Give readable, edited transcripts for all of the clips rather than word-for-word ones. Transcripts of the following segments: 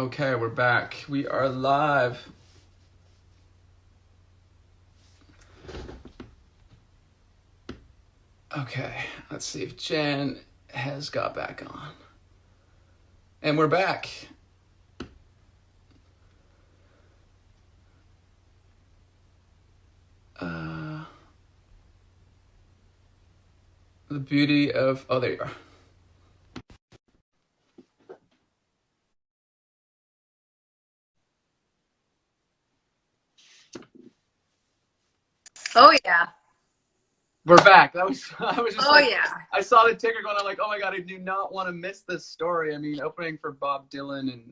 Okay, we're back. We are live. Okay, let's see if Jen has got back on. And we're back. The beauty of... Oh, there you are. Oh yeah. We're back. I was just Oh like, yeah. I saw the ticker going. I'm like, oh my god, I do not want to miss this story. I mean, opening for Bob Dylan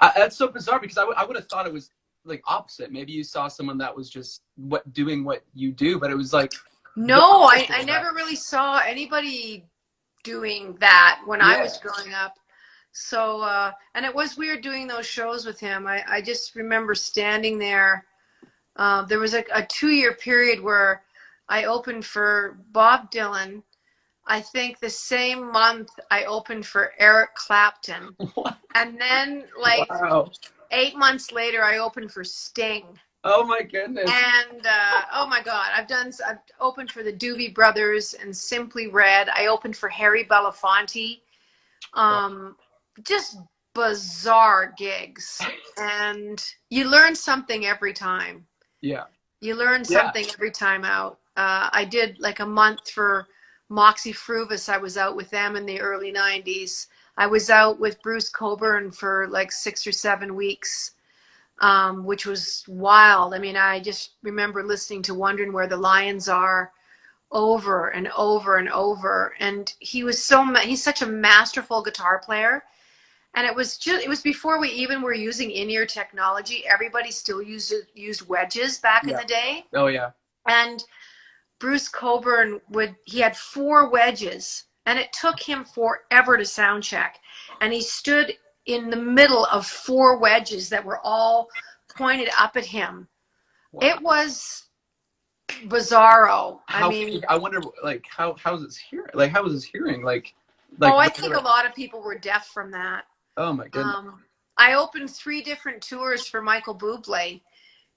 that's so bizarre because I would have thought it was like opposite. Maybe you saw someone that was just doing what you do, but it was like the No, opposite I of that. never really saw anybody doing that when I Yeah. was growing up. So, and it was weird doing those shows with him. I just remember standing there. There was a 2-year period where I opened for Bob Dylan. I think the same month I opened for Eric Clapton. What? And then like Wow. 8 months later, I opened for Sting. Oh my goodness. And oh my God, I've opened for the Doobie Brothers and Simply Red. I opened for Harry Belafonte. Um, just bizarre gigs, and you learn something every time. Yeah. You learn Yeah. something every time out. I did like a month for Moxie Fruvis. I was out with them in the early '90s. I was out with Bruce Coburn for like 6 or 7 weeks, which was wild. I mean, I just remember listening to Wondering Where the Lions Are over and over and over. And he's such a masterful guitar player. And it was before we even were using in-ear technology. Everybody still used wedges back in Yeah. the day. Oh yeah. And Bruce Coburn he had 4 wedges, and it took him forever to sound check. And he stood in the middle of 4 wedges that were all pointed up at him. Wow. It was bizarro. How, I mean, I wonder, like, how's his hearing? Like, how was his hearing? Like, oh, I think a lot of people were deaf from that. Oh my goodness. I opened 3 different tours for Michael Bublé.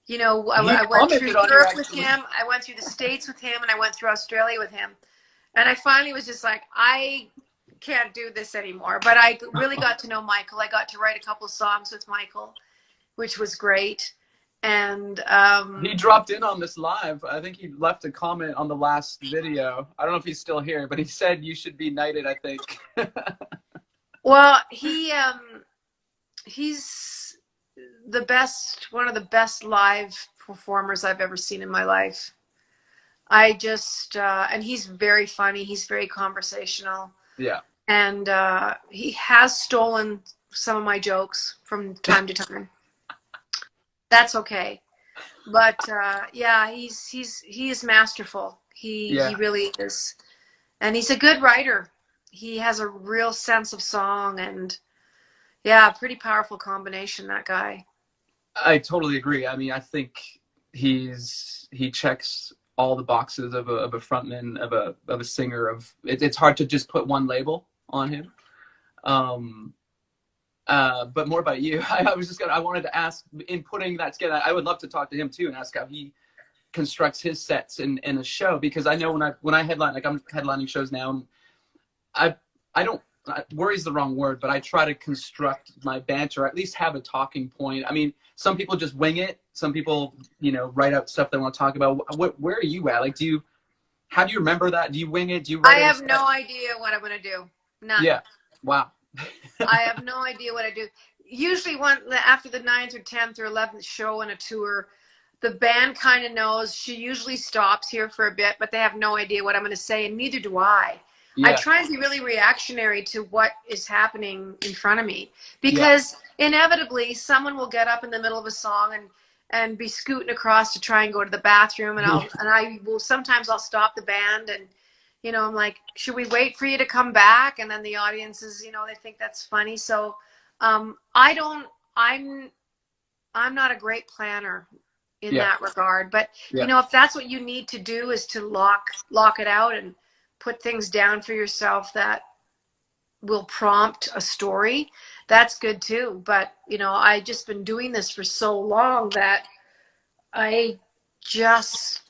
You know, He I went through commented on your Europe with him, I went through the States with him, and I went through Australia with him. And I finally was just like, I can't do this anymore. But I really got to know Michael. I got to write a couple songs with Michael, which was great. And He dropped in on this live. I think he left a comment on the last video. I don't know if he's still here, but he said you should be knighted, I think. well, he's the best, one of the best live performers I've ever seen in my life. I just, and he's very funny. He's very conversational. Yeah. And he has stolen some of my jokes from time to time. That's okay. But yeah, he is masterful. He really is. And he's a good writer. He has a real sense of song, and yeah, pretty powerful combination, that guy. I totally agree. I mean, I think he checks all the boxes of a frontman, of a singer. It's hard to just put one label on him. But more about you. I wanted to ask, in putting that together, I would love to talk to him too and ask how he constructs his sets in a show, because I know when I headline, like I'm headlining shows now, and I don't, worry's the wrong word, but I try to construct my banter, or at least have a talking point. I mean, some people just wing it. Some people, write out stuff they want to talk about. Where are you at? Like, how do you remember that? Do you wing it? Do you write I out have no idea what I'm going to do. None. Yeah. Wow. I have no idea what I do. Usually after the 9th or 10th or 11th show on a tour, the band kind of knows. She usually stops here for a bit, but they have no idea what I'm going to say, and neither do I. Yeah. I try and be really reactionary to what is happening in front of me, because inevitably someone will get up in the middle of a song and be scooting across to try and go to the bathroom, and sometimes I'll stop the band, and I'm like, should we wait for you to come back? And then the audience is, they think that's funny. So I'm not a great planner in that regard, but if that's what you need to do, is to lock it out and put things down for yourself that will prompt a story, that's good too. But, you know, I just been doing this for so long that I just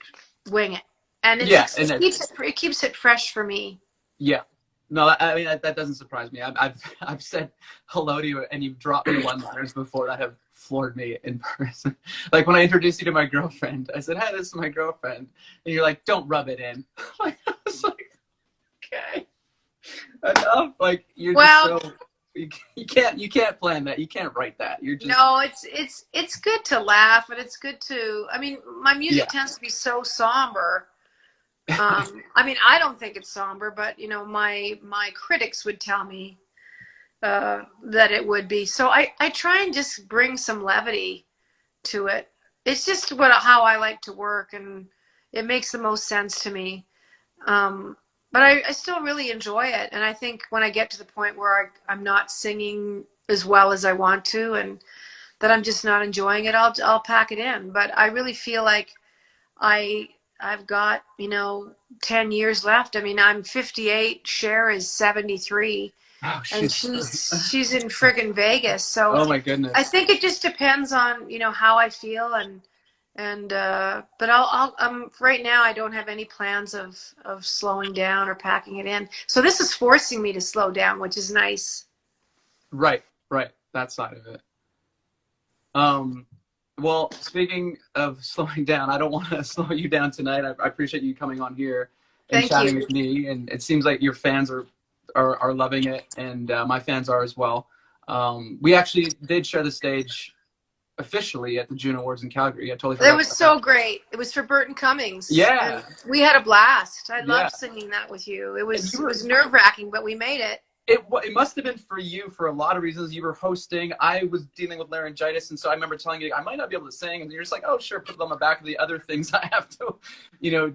wing it. And Yeah, and it's it keeps it fresh for me. yeah. No, I mean that doesn't surprise me. I've said hello to you, and you've dropped me one-liners before that have floored me in person. Like when I introduced you to my girlfriend, I said, "Hey, this is my girlfriend," and you're like, "Don't rub it in." Like I was like, "Okay, enough." Like you're just Well, so you can't plan that. You can't write that. You're just no, it's good to laugh, and it's good to. I mean, my music yeah. tends to be so somber. I mean, I don't think it's somber, but you know, my critics would tell me that it would be. So I try and just bring some levity to it. It's just how I like to work, and it makes the most sense to me. But I still really enjoy it, and I think when I get to the point where I'm not singing as well as I want to, and that I'm just not enjoying it, I'll pack it in. But I really feel like I I've got, you know, 10 years left. I mean, I'm 58, Cher is 73, Oh and shit. she's in friggin' Vegas. So Oh my I goodness. think it just depends on, you know, how I feel, and but right now I don't have any plans of slowing down or packing it in. So this is forcing me to slow down, which is nice. Right, right. That side of it. Um, well, speaking of slowing down, I don't want to slow you down tonight. I appreciate you coming on here and Thank chatting you. with me. And it seems like your fans are loving it, and my fans are as well. We actually did share the stage officially at the Juno Awards in Calgary. I totally It forgot was about so that. great. It was for Burton Cummings, and Yeah, we had a blast. I yeah. loved singing that with you. It And you was were nerve-wracking, but we made it. it must have been for you for a lot of reasons. You were hosting. I was dealing with laryngitis, and so I remember telling you I might not be able to sing, and you're just like, "Oh, sure, put it on the back of the other things I have to,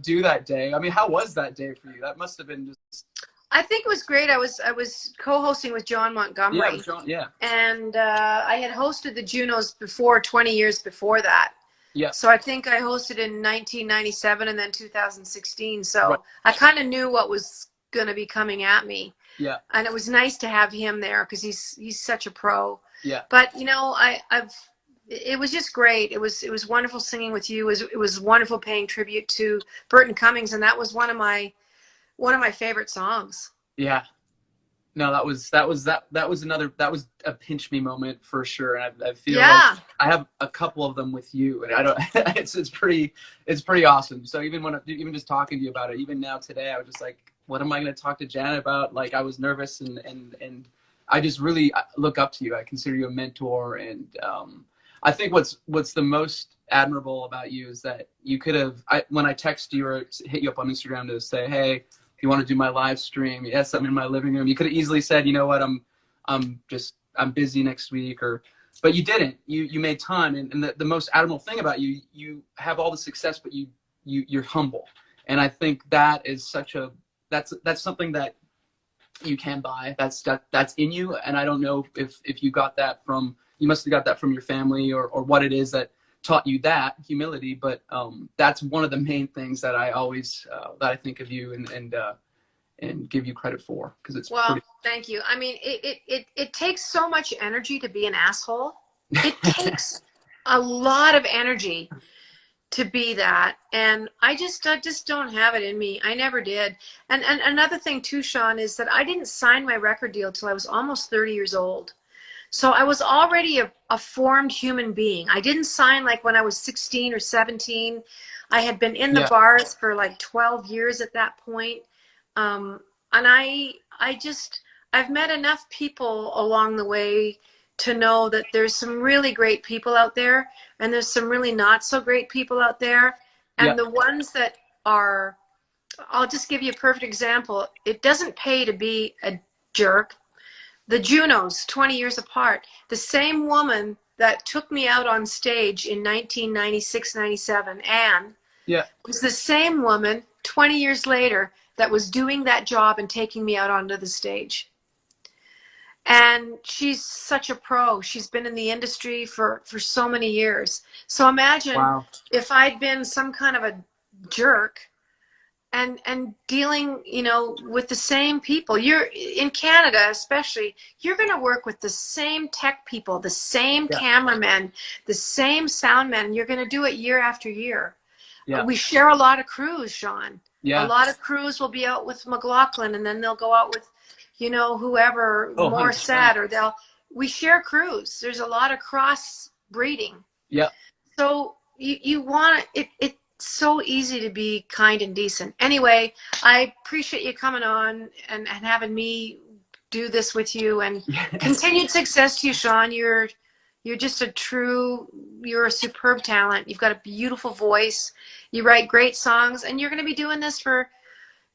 do that day." I mean, how was that day for you? That must have been just I think it was great. I was co-hosting with John yeah, it was Montgomery, Shawn, yeah, and I had hosted the Junos before, 20 years before that. yeah, So I think I hosted in 1997 and then 2016. right, So I kind of knew what was going to be coming at me, yeah, and it was nice to have him there because he's such a pro. yeah, But you know, I've it was just great. It was wonderful singing with you. It was wonderful paying tribute to Burton Cummings, and that was one of my favorite songs. yeah. No, that was a pinch me moment for sure, and I feel like Yeah. I have a couple of them with you, and I don't. It's pretty awesome. So even just talking to you about it, even now today, I was just like, what am I going to talk to Jann about? Like I was nervous, and I just really look up to you. I consider you a mentor, and I think what's the most admirable about you is that you could have when I text you or hit you up on Instagram to say, hey, you want to do my live stream? Yes, I'm in my living room. You could have easily said, you know what, I'm busy next week, but you didn't. You made time, and the most admirable thing about you, you have all the success, but you're humble, and I think that is that's something that you can buy. That's in you, and I don't know if you got that from, you must have got that from your family or what it is that taught you that humility, but that's one of the main things that I always that I think of you and give you credit for, because it's Well, pretty thank you. I mean, it takes so much energy to be an asshole. It takes a lot of energy to be that, and I just don't have it in me. I never did. And another thing too, Shawn, is that I didn't sign my record deal till I was almost 30 years old. So I was already a formed human being. I didn't sign like when I was 16 or 17. I had been in the yeah, bars for like 12 years at that point. And I've met enough people along the way to know that there's some really great people out there, and there's some really not so great people out there. yeah, And the ones that are, I'll just give you a perfect example. It doesn't pay to be a jerk. The Junos, 20 years apart, the same woman that took me out on stage in 1996, 97, Anne, yeah, was the same woman 20 years later that was doing that job and taking me out onto the stage. And she's such a pro. She's been in the industry for so many years. So imagine wow, if I'd been some kind of a jerk, and dealing, you know, with the same people. You're in Canada, especially, you're going to work with the same tech people, the same Yeah. cameramen, the same sound men. You're going to do it year after year. Yeah. We share a lot of crews, Shawn. A Yeah. lot of crews will be out with McLaughlin, and then they'll go out with, you know, whoever, Oh, more 100%. sad, or we share crews. There's a lot of cross breeding. Yeah. So you want it's so easy to be kind and decent. Anyway, I appreciate you coming on and having me do this with you, and Yes. continued success to you, Shawn. You're just you're a superb talent. You've got a beautiful voice. You write great songs, and you're going to be doing this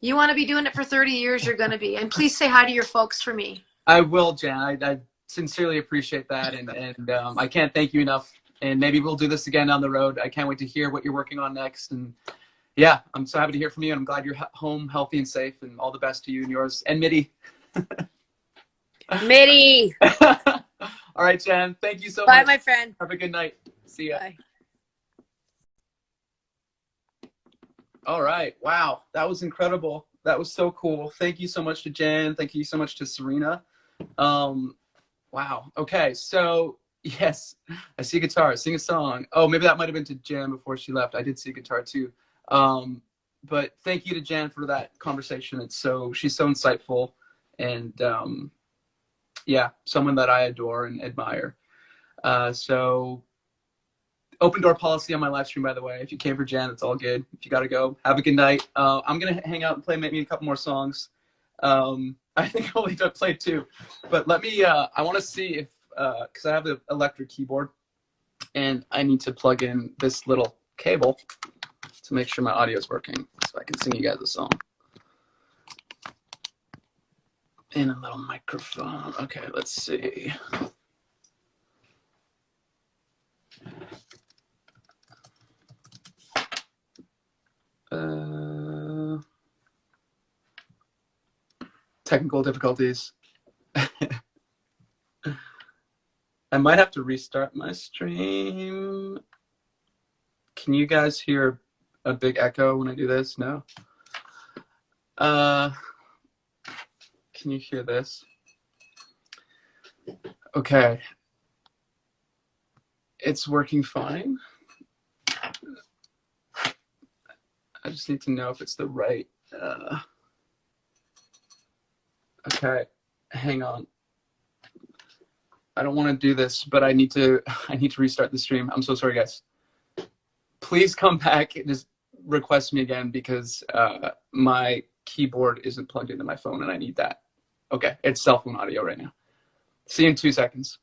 you want to be doing it for 30 years, you're going to be. And please say hi to your folks for me. I will, Jann. I sincerely appreciate that. And I can't thank you enough. And maybe we'll do this again down the road. I can't wait to hear what you're working on next. And yeah, I'm so happy to hear from you. And I'm glad you're home healthy and safe, and all the best to you and yours. And Mitty. Mitty. All right, Jann. Thank you so Bye, much. my friend. Have a good night. See ya. Bye. All right. Wow. That was incredible. That was so cool. Thank you so much to Jann. Thank you so much to Serena. Wow. Okay. So yes, I see a guitar. Sing a song. Oh, maybe that might have been to Jann before she left. I did see a guitar too. But thank you to Jann for that conversation. She's so insightful, and yeah, someone that I adore and admire. So open door policy on my live stream, by the way. If you came for Jann, it's all good. If you got to go, have a good night. I'm going to hang out and play maybe a couple more songs. I think I only played 2. But let me, I want to see if, because I have the electric keyboard, and I need to plug in this little cable to make sure my audio is working so I can sing you guys a song. In a little microphone. Okay, let's see. Technical difficulties. I might have to restart my stream. Can you guys hear a big echo when I do this? No? Can you hear this? Okay. It's working fine. I just need to know if it's the right. Okay, hang on. I don't want to do this, but I need to restart the stream. I'm so sorry, guys. Please come back and just request me again, because my keyboard isn't plugged into my phone and I need that. Okay, it's cell phone audio right now. See you in 2 seconds.